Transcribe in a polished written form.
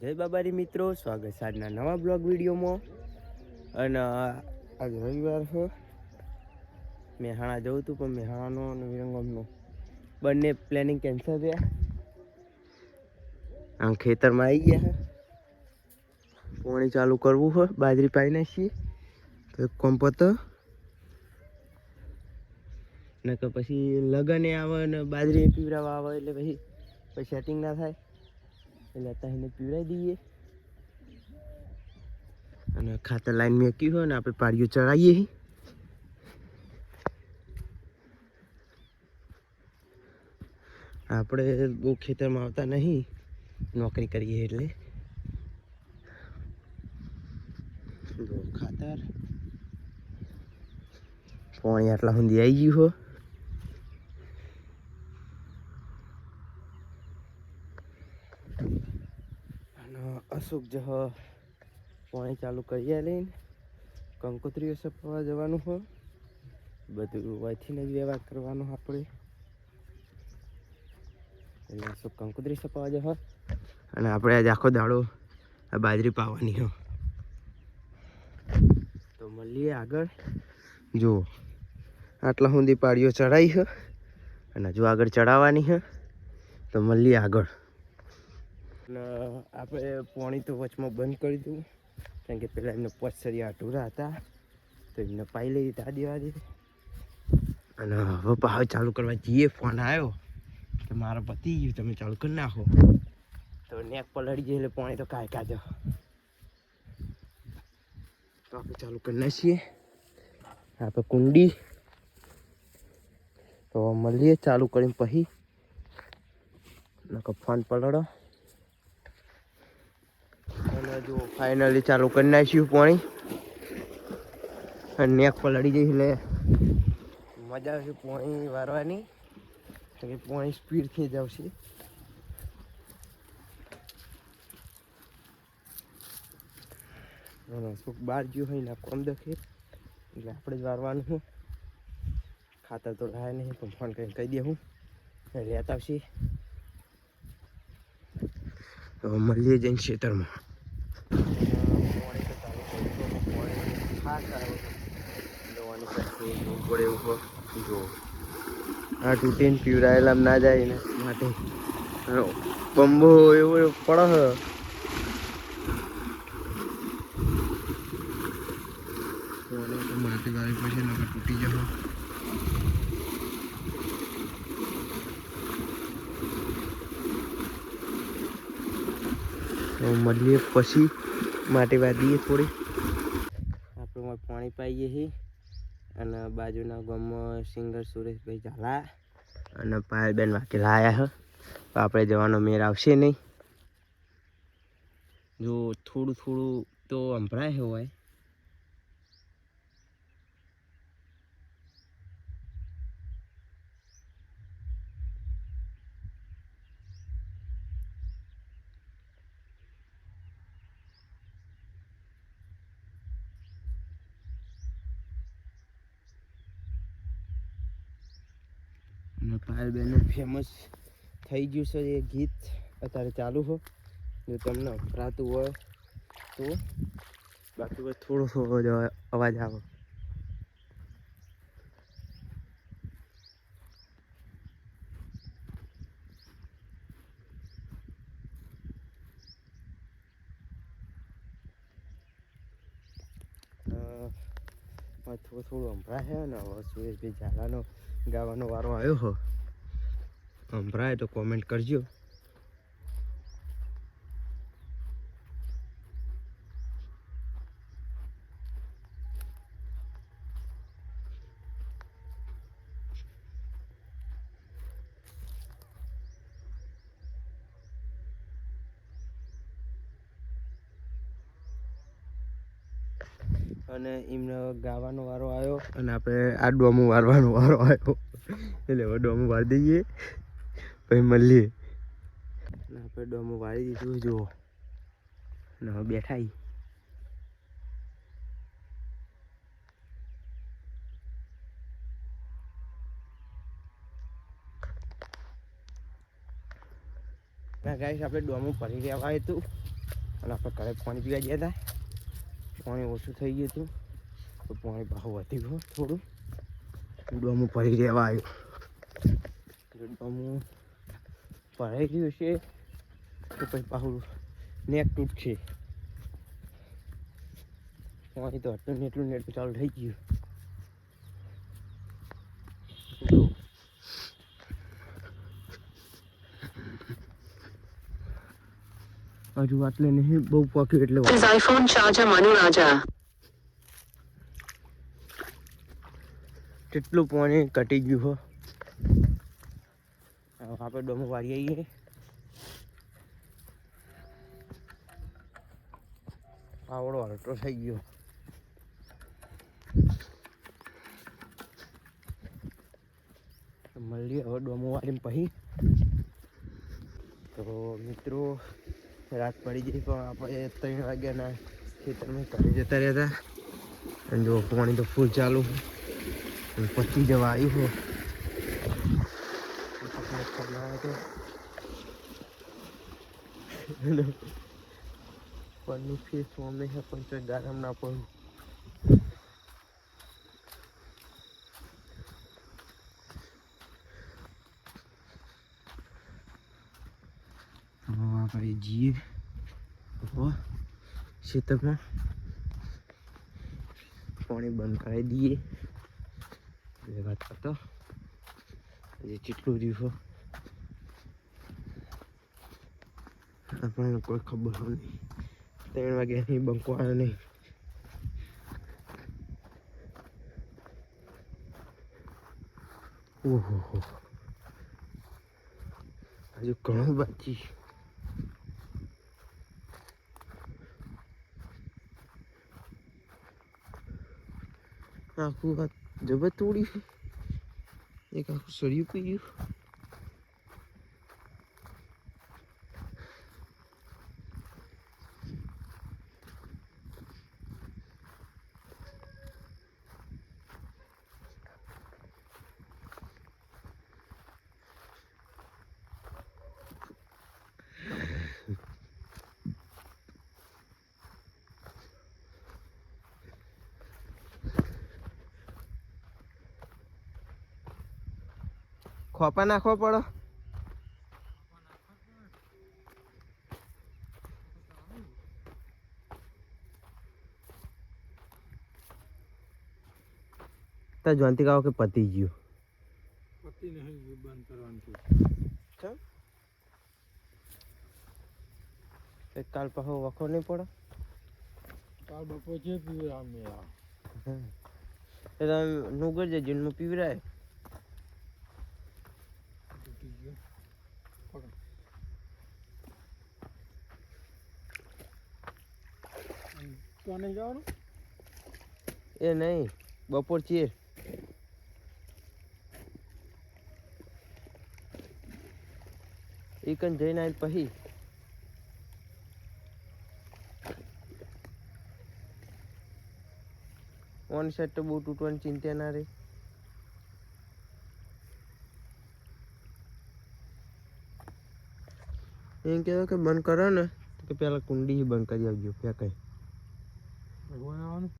જય બાબારી મિત્રો, સ્વાગત છે આજના નવા બ્લોગ વિડીયોમાં. અને આજ રવિવાર છે. મેહાણા જવું હતું પણ મેહાણાનો અને વિરંગામનો બંને પ્લાનિંગ કેન્સલ થયા. આમ ખેતરમાં આવી ગયા છે. પાણી ચાલુ કરવું હોય, બાજરી પાઈ નાખીએ તો એક કોમ પતો ને તો પછી લગને આવે ને બાજરી પીવરાવા આવે એટલે પછી સેટિંગ ના થાય. એટલે અત્યારે એને પીવડાવી દઈએ અને ખાતર લાઈન મેકી હોય ને આપણે પાડીઓ ચડાવીએ. આપણે બહુ ખેતરમાં આવતા નહીં, નોકરી કરીએ એટલે ખાતર પાણી આટલા સુધી આવી ગયું હોય. અને અશુક જહ પાણી ચાલુ કરીએ લઈને કંકોત્રીઓ સપવા જવાનું હોય. બધું વાંચીને જ વ્યવહાર કરવાનો આપણે. એટલે અશુક કંકોત્રી સપવા જશે અને આપણે આજે આખો દાડો આ બાજરી પાવાની હોય. તો મળીએ આગળ. જો આટલા સુધી પાડીઓ ચડાવી છે અને જો આગળ ચડાવવાની છે તો મળીએ આગળ. અને આપણે પાણી તો વચમાં બંધ કરી દઉં, કારણ કે પેલા એમને પચસરિયા અધૂરા હતા તો એમને પાઈ લઈ તા દેવા દે. અને હવે પાવ ચાલુ કરવા જઈએ. ફોન આવ્યો કે મારા પતિ ગયું, તમે ચાલુ કરી નાખો. તો નેક પલળી ગઈ એટલે પાણી તો કાંઈ કાઢો. તો આપણે ચાલુ કરી નાખીએ. આપણે કુંડી તો મળીએ ચાલુ કરીને પછી. ફોન પલળો અને જો ફાઇનલી ચાલુ કરી નાખ્યું પાણી. અને નેક પલળી જઈ એટલે મજા આવશે પાણી વારવાની, કે પાણી સ્પીડથી જ આવશે. સુખ બહાર ગયું હોય ને કોમ દેખે એટલે આપણે જ વારવાનું છે. ખાતર તો લાયા નહીં પણ ફોન કરીને કહી દે હું લેતા આવશે. તો મળીએ જઈને ખેતરમાં. જો આ તૂટીને પીવરાયેલા ના જાય ને માટે બંબો એવો પડે. માટી વાળી પછી નકર તૂટી જશે. તો મળીએ પછી માટી વાળીએ થોડી. આપણે પાણી પાઈએ છીએ અને બાજુના ગામમાં સિંગર સુરેશભાઈ ઝાલા અને પાયલબેન વાઘેલા આવ્યા છે. તો આપણે જવાનો મેળ આવશે નહીં. જો થોડું થોડું તો સંભળાય હોય. અને પાયલબેનનું ફેમસ થઈ ગયું છે એ ગીત અત્યારે ચાલુ હોય. જો તમને સંભળાતું હોય તો, બાકી બસ થોડો થોડો અવાજ આવે. થોડું થોડું સંભળાય છે ને. હવે સુરેશભાઈ ઝાલાનો ગાવાનો વારો આવ્યો હો. સંભળાય તો કોમેન્ટ કરજો. અને એમને ગાવાનો વારો આવ્યો અને આપણે આ ડોમું વારવાનો વારો આવ્યો. એટલે હવે ડોમું વારી દઈએ પછી મળીએ. અને આપણે ડોમું વારી દીધું જુઓ. અને હવે બેઠા. ના ગાઈસ, આપણે ડોમું ભરી રહ્યા હતું અને આપણે ઘરે પાણી પીવા ગયા હતા, પાણી ઓછું થઈ ગયું હતું તો પાણી પાછું વધી ગયું થોડું. ડોમું ભરી રહેવા આવ્યું, ડોમું ભરાઈ ગયું છે તો પછી પાછું નેટ તૂટશે. પાણી તો એટલું નેટ ચાલુ થઈ ગયું. હજુ આટલે નહીં બહુ પાક્યું એટલે આઈફોન ચાર્જર માનું રાજા કેટલું પાણી ઘટી ગયું હો. આપણે ડોમો વાળી આવીએ. આવડો હલટો થઈ ગયો. મળીએ હવે ડોમો વાળીને પછી. તો મિત્રો રાત પડી ગઈ પણ આપણે 3 વાગ્યાના ખેતરમાં ઘરે જતા રહ્યા હતા. અને જો પાણી તો ફૂલ ચાલુ પચી જવા આવ્યું હતો. પરની ફેસ હંમેશા પણ ગરમ ના પડું. આપણે જઈએ ખેતરમાં, પાણી બંધ કરાવી દઈએ. એ વાત કરતો હજી કેટલું રહ્યું આપણને કોઈ ખબર નહીં. 3 વાગ્યા નહીં બંકવાનો નહીં. ઓહો હજુ ઘણું બાકી. આખું હાથ જબર તોડી છે. એક આખું સળિયું પી ગયું. ખોપા નાખવો પડો. તો જોનતી કહો કે પતી ગયું. પતી નહીં બંધ કરવાનું છે. કાલ પાછો વખો નહીં પડે. કાલ બપોર છે પીવરા મેળા. એ તમે નુગર જે જીનમાં પીવરાય. કોને જવાનું? એ નહીં બપોર છે. એ કન જઈને આવી પછી ઓન સાઈડ તો બહુ તૂટવાની ચિંતા ના રહી. એમ કહેવાય કે બંધ કરો ને કે પેલા કુંડી બંધ કરી આવજો. ત્યાં કઈ